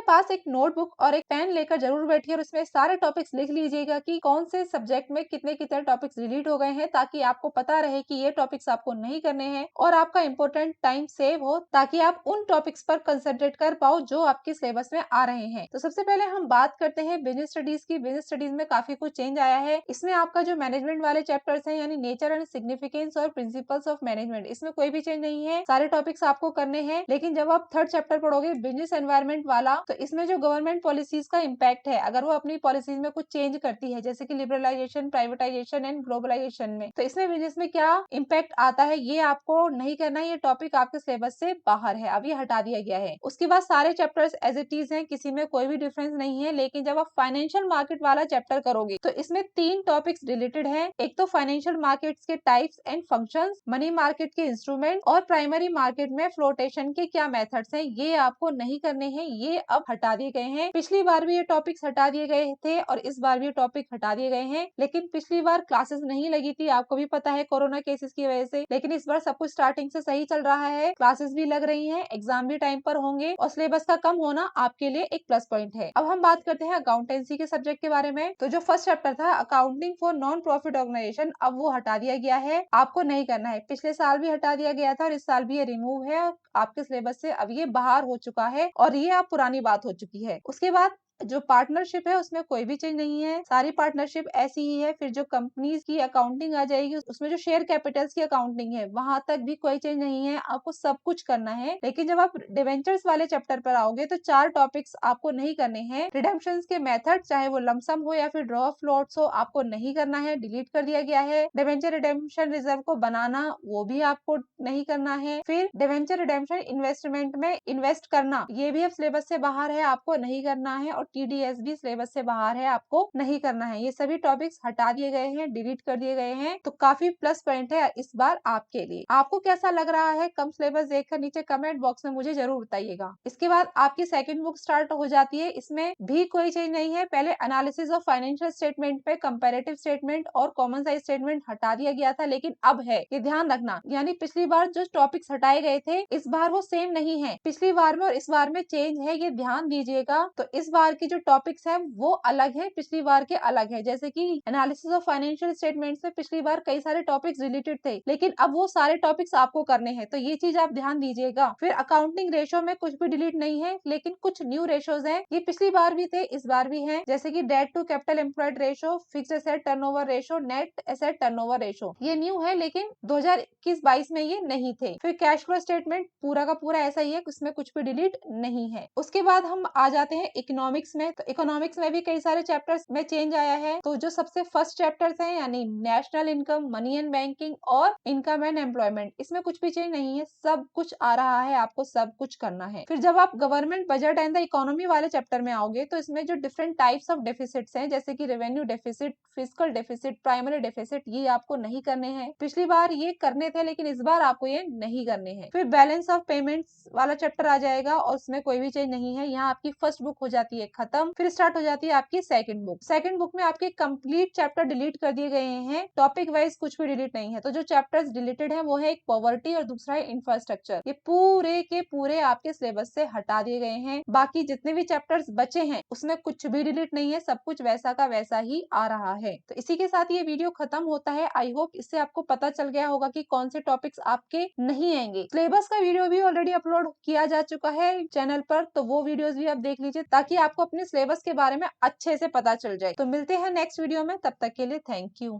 पास एक नोटबुक और एक पेन लेकर जरूर बैठिए और उसमें सारे टॉपिक्स लिख लीजिएगा कि कौन से सब्जेक्ट में कितने कितने टॉपिक्स डिलीट हो गए हैं, ताकि आपको पता रहे कि ये टॉपिक्स आपको नहीं करने हैं और आपका इंपॉर्टेंट टाइम सेव हो, ताकि आप उन टॉपिक्स पर कंसंट्रेट कर पाओ जो आपके सिलेबस में आ रहे हैं। तो सबसे पहले हम बात करते हैं बिजनेस स्टडीज की। बिजनेस स्टडीज में काफी कुछ चेंज आया है। इसमें आपका जो मैनेजमेंट वाले चैप्टर्स हैं, यानी नेचर एंड सिग्निफिकेंस और प्रिंसिपल्स ऑफ मैनेजमेंट, इसमें कोई भी चेंज नहीं है, सारे टॉपिक्स आपको करने हैं। लेकिन जब आप थर्ड चैप्टर पढ़ोगे बिजनेस एनवायरनमेंट वाला, तो इसमें जो गवर्नमेंट पॉलिसीज का इम्पैक्ट है, अगर वो अपनी पॉलिसीज में कुछ चेंज करती है, जैसे कि लिबरलाइजेशन, प्राइवेटाइजेशन एंड ग्लोबलाइजेशन में, तो इसमें बिजनेस में क्या इम्पैक्ट आता है ये आपको नहीं करना है। ये टॉपिक आपके सिलेबस से बाहर है, अब ये हटा दिया गया है। उसके बाद सारे चैप्टर्स एज इट इज हैं, किसी में कोई भी डिफरेंस नहीं है। लेकिन जब आप फाइनेंशियल मार्केट वाला चैप्टर करोगे तो इसमें 3 टॉपिक्स रिलेटेड है। एक तो फाइनेंशियल मार्केट्स के types and functions, money market के इंस्ट्रूमेंट और प्राइमरी मार्केट में फ्लोटेशन के क्या मेथड्स हैं, ये आपको नहीं करने हैं, ये अब हटा दिए गए हैं। पिछली बार भी ये टॉपिक्स हटा दिए गए थे और इस बार भी ये टॉपिक हटा दिए गए हैं। लेकिन पिछली बार क्लासेस नहीं लगी थी, आपको भी पता है, कोरोना केसेस की वजह से। लेकिन इस बार सब कुछ स्टार्टिंग से सही चल रहा है, क्लासेस भी लग रही हैं, एग्जाम भी टाइम पर होंगे और सिलेबस का कम होना आपके लिए एक प्लस पॉइंट है। अब हम बात करते हैं अकाउंटेंसी के सब्जेक्ट के बारे में। तो जो फर्स्ट चैप्टर था accounting for non profit organisation, अब वो हटा दिया गया है, आपको नहीं करना है। पिछले साल भी हटा दिया गया था और इस साल भी ये रिमूव है, आपके सिलेबस से अब ये बाहर हो चुका है और ये अब पुरानी बात हो चुकी है। उसके बाद जो पार्टनरशिप है उसमें कोई भी चेंज नहीं है, सारी पार्टनरशिप ऐसी ही है। फिर जो कंपनीज की अकाउंटिंग आ जाएगी, उसमें जो शेयर कैपिटल्स की अकाउंटिंग है वहां तक भी कोई चेंज नहीं है, आपको सब कुछ करना है। लेकिन जब आप डिवेंचर्स वाले चैप्टर पर आओगे तो 4 टॉपिक्स आपको नहीं करने हैं। रिडेम्पशन के मेथड, चाहे वो लमसम हो या फिर ड्रॉ ऑफ लॉट्स हो, आपको नहीं करना है, डिलीट कर दिया गया है। डिवेंचर रिडेम्पशन रिजर्व को बनाना, वो भी आपको नहीं करना है। फिर डिवेंचर रिडेम्पशन इन्वेस्टमेंट में इन्वेस्ट करना, ये भी अब सिलेबस से बाहर है, आपको नहीं करना है। और TDS भी सिलेबस से बाहर है, आपको नहीं करना है। ये सभी टॉपिक्स हटा दिए गए हैं, डिलीट कर दिए गए हैं, तो काफी प्लस पॉइंट है इस बार आपके लिए। आपको कैसा लग रहा है कम सिलेबस देखकर नीचे कमेंट बॉक्स में मुझे जरूर बताइएगा। इसके बाद आपकी सेकंड बुक स्टार्ट हो जाती है, इसमें भी कोई चेंज नहीं है। पहले एनालिसिस ऑफ फाइनेंशियल स्टेटमेंट पे कंपैरेटिव स्टेटमेंट और कॉमन साइज स्टेटमेंट हटा दिया गया था, लेकिन अब है, ये ध्यान रखना। यानी पिछली बार जो टॉपिक्स हटाए गए थे इस बार वो सेम नहीं है, पिछली बार में और इस बार में चेंज है, ये ध्यान दीजिएगा। तो इस बार की जो टॉपिक्स है वो अलग है, पिछली बार के अलग है। जैसे कि एनालिसिस ऑफ फाइनेंशियल स्टेटमेंट्स में पिछली बार कई सारे टॉपिक्स रिलेटेड थे, लेकिन अब वो सारे टॉपिक्स आपको करने हैं, तो ये चीज आप ध्यान दीजिएगा। फिर अकाउंटिंग रेशो में कुछ भी डिलीट नहीं है, लेकिन कुछ न्यू रेशोज हैं, ये पिछली बार भी थे, इस बार भी हैं। जैसे कि debt to capital employed ratio, fixed asset turnover ratio, net asset turnover ratio, ये न्यू है, लेकिन 2021-22 में ये नहीं थे। फिर कैश फ्लो स्टेटमेंट पूरा का पूरा ऐसा ही है, उसमें कुछ भी डिलीट नहीं है। उसके बाद हम आ जाते हैं इकोनॉमिक्स में। तो इकोनॉमिक्स में भी कई सारे चैप्टर्स में चेंज आया है। तो जो सबसे फर्स्ट चैप्टर्स हैं, यानी national income, money and banking और इनकम एंड एम्प्लॉयमेंट, इसमें कुछ भी चेंज नहीं है, सब कुछ आ रहा है, आपको सब कुछ करना है। फिर जब आप government budget and the economy वाले चैप्टर में आओगे तो इसमें जो डिफरेंट टाइप्स ऑफ डेफिसिट्स हैं, जैसे कि revenue deficit, physical deficit, primary deficit, ये आपको नहीं करने हैं। पिछली बार ये करने थे, लेकिन इस बार आपको ये नहीं करने हैं। फिर बैलेंस ऑफ पेमेंट्स वाला चैप्टर आ जाएगा और उसमें कोई भी चेंज नहीं है। यहाँ आपकी फर्स्ट बुक हो जाती है खत्म, फिर स्टार्ट हो जाती है आपकी सेकंड बुक। सेकंड बुक में आपके कंप्लीट चैप्टर डिलीट कर दिए गए हैं, टॉपिक वाइज कुछ भी डिलीट नहीं है। तो जो चैप्टर्स डिलीटेड है वो है एक पॉवर्टी और दूसरा है इंफ्रास्ट्रक्चर, ये पूरे के पूरे आपके सिलेबस से हटा दिए गए हैं। बाकी जितने भी चैप्टर्स बचे हैं उसमें कुछ भी डिलीट नहीं है, सब कुछ वैसा का वैसा ही आ रहा है। तो इसी के साथ ये वीडियो खत्म होता है। आई होप इससे आपको पता चल गया होगा कि कौन से टॉपिक्स आपके नहीं आएंगे। सिलेबस का वीडियो भी ऑलरेडी अपलोड किया जा चुका है चैनल पर, तो वो वीडियोस भी आप देख लीजिए, ताकि आपको अपने सिलेबस के बारे में अच्छे से पता चल जाए। तो मिलते हैं नेक्स्ट वीडियो में, तब तक के लिए थैंक यू।